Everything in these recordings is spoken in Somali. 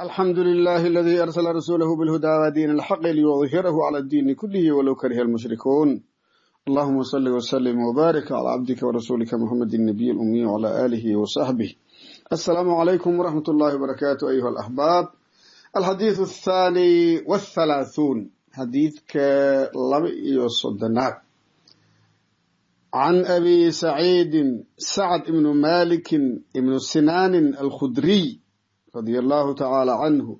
الحمد لله الذي أرسل رسوله بالهدى ودين الحق ليظهره على الدين كله ولو كره المشركون. اللهم صل وسلم وبارك على عبدك ورسولك محمد النبي الأمي وعلى آله وصحبه. السلام عليكم ورحمة الله وبركاته أيها الأحباب. الحديث الثاني والثلاثون، حديث كلبئي والصدنات، عن أبي سعد بن مالك بن سنان الخدري رضي الله تعالى عنه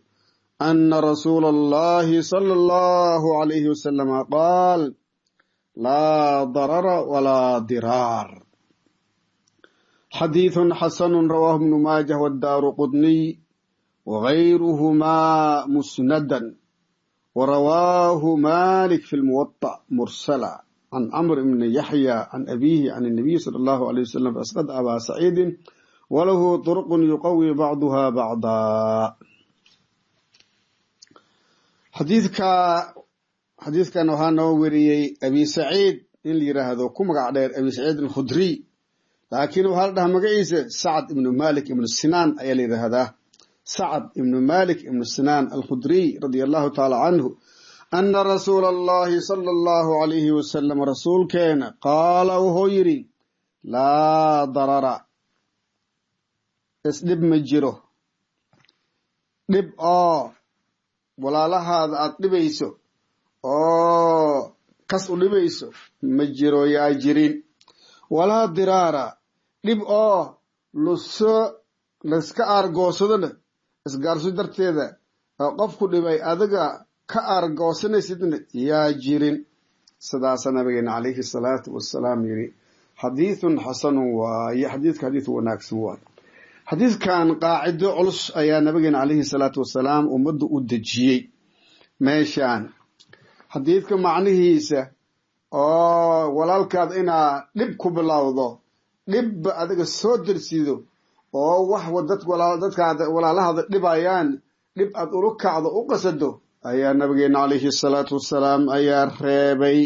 أن رسول الله صلى الله عليه وسلم قال: لا ضرر ولا ضرار. حديث حسن رواه ابن ماجه والدارقطني وغيرهما مسندا، ورواه مالك في الموطأ مرسلا عن عمرو بن يحيى عن أبيه عن النبي صلى الله عليه وسلم فأسقط أبا سعيد وله طرق يقوي بعضها بعضا. حديثكان waxaa noo wariyey abi saciid in la yiraahdo ku magac dheer abi saciid al-khudri, laakiin waxaa la dhahaa magaciisa sacad ibn malik ibn sinan ayaa la yiraahdaa. sacad ibn malik ibn sinan al-khudri radiyallahu ta'ala anhu anna rasuulallahi sallallahu alayhi wasallam rasuulkeena qaala wuxuu yiri: laa darara, isdhib ma jiro. dhib oo walaalahaada aad dhibayso oo kas u dhibayso ma jiro, yaa jirin. walaa diraara, dhib oo layska aargoosadona isgaarso darteeda oo qofku dhibay adiga ka aargoosanaysidna yaa jirin. sidaasa nabigeena calayhi salaatu wassalaam yiri. xadiithun xasanun waaye, xadiidka xadiid wanaagsan waaye. xadiidkan qaacido culus ayaa nabigeena calayhi salaatu wassalaam ummadda u dejiyey meeshaan. xadiidka macnihiisa oo walaalkaad inaa dhib ku bilowdo, dhibba adiga soo darsido oo wax dadkaada walaalahaada dhibayaan dhib aad ula kacdo u qasado ayaa nabigeena calayhi salaatu wassalaam ayaa reebay.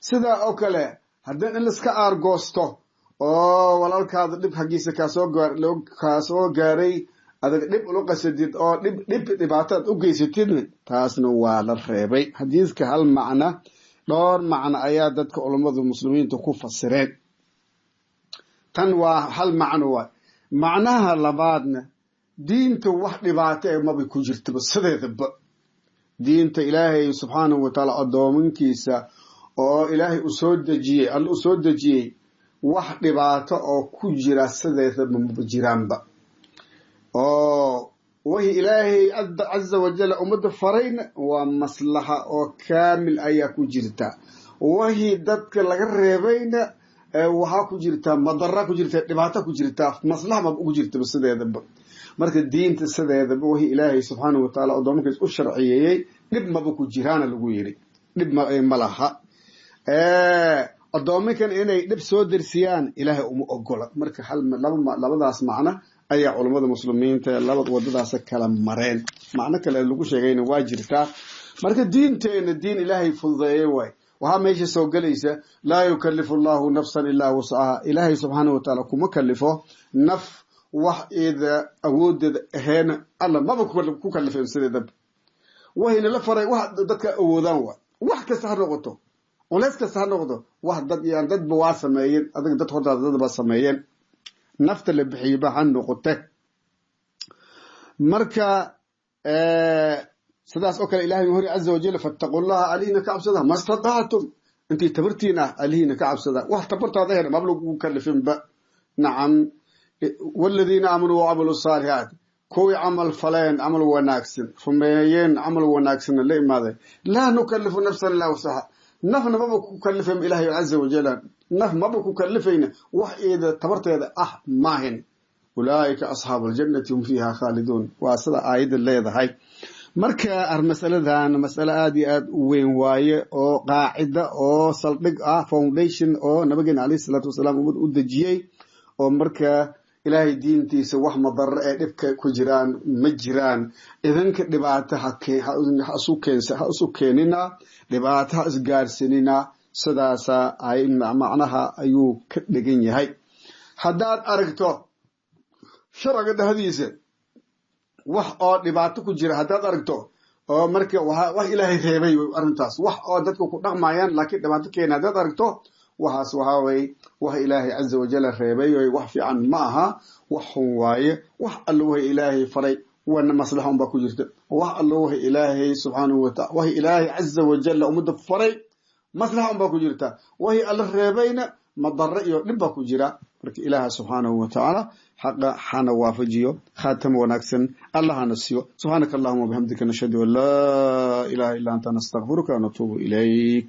sidaa oo kale haddii in laiska aargoosto oo walaalkaada dhib xaggiisa kaasoo gaaray adag dhib ula qasadid oo dhibaataad u geysatidna taasna waa la reebay. xadiidka hal macna, dhowr macno ayaa dadka culummada muslimiinta ku fasireen. tan waa hal macno waay. macnaha labaadna, diinta wax dhibaato ee maba ku jirtaba sideedaba. diinta ilaahay subxaanahu watacaala addoominkiisa oo ilaahay alla u soo dejiyey wax dhibaato oo ku jira sideedaba maba jiraanba. oo wixii ilaahay caza wajalla ummadda farayna waa maslaxa oo kaamil ayaa ku jirta. wixii dadka laga reebayna waxaa ku jirta madara ku jirta, dhibaato ku jirta, maslaxa maba ugu jirtaba sideedaba. marka diinta sideedaba wixii ilaahay subxaanahu watacaala addoomankiis u sharciyeeyey dhib maba ku jiraana lagu yiri. dhib ma laha. addoominkan inay dhib soo dersiyaan ilaahay uma ogola. marka labadaas macno ayaa culummada muslimiinta wadadaas kala mareen. macno kale lagu sheegayna waa jirtaa. marka diinteena diin ilaahay fududeeyey waay. waxaa meesha soo gelaysa laa yukallifu allahu nafsan ilaa wuscaha. ilaahay subxaanahu watacaala kuma kalifo naf wax eeda awoodeeda aheena alla maba ku kalifeen sideedaba. wahayna la faray wax dadka awoodaan waay. wax kasta ha noqoto, culays kasta ha noqdo, wax dadba waa sameeyeen, adiga dad hortaada dadba sameeyeen, nafta la bixiyba ha noqote. marka sidaas oo kale ilahay hori caza wajal fattaqullaha alihina ka cabsada mastatactum, intii tabartiin ah alihina ka cabsada. wax tabartaada heen maba lagu kalifinba. nacam, waladiina aamanuu wacamalu saalihaat, kuwii camal faleen camal wanaagsan, rumeeyeen camal wanaagsanna la imaaday. laa nukallifu nafsan ilaa wuscaha, nafna maba ku kalifayna ilaahay caza wajalla, naf maba ku kalifayna wax eeda tabarteeda ah maahin. ulaa'ika asxaabu aljannati hum fiiha khaaliduun. waa sida aayadda leedahay. marka masaladan masale aad iyo aad u weyn waaye, oo qaacida oo saldhig ah, foundation oo nabigeena calayhi salaatu wasalaam ummad u dejiyey. oo marka ilaahay diintiisa wax madaro ee dhibka ku jiraan ma jiraan. idinka dhibaato ha isu keenina, dhibaato ha isgaarsinina. sidaasa macnaha ayuu ka dhegan yahay. haddaad aragto sharciga dhexdiisa wax oo dhibaato ku jira haddaad aragto oo marka wax ilaahay reebay arrintaas wax oo dadku ku dhaqmayaan laakiin dhibaato keena haddaad aragto waxaas waxa weeye wax ilaahay caza wajalla reebay wax fiican ma aha wax xun waaye wax alla wax ilaahay faray wana maslaxa un baa ku jirta wax alla wax ilaahay subxaanahu wa ta'ala wax ilaahay caza wajalla ummadda faray maslaxa un baa ku jirta wax alla reebayna madarro iyo dhib baa ku jira marka ilaaha subxaanahu wa ta'ala حق حنا وافجيو خاتم ونكسن الله نسيو سبحانك اللهم وبحمدك نشهد أن لا إله إلا أنت نستغفرك ونتوب إليك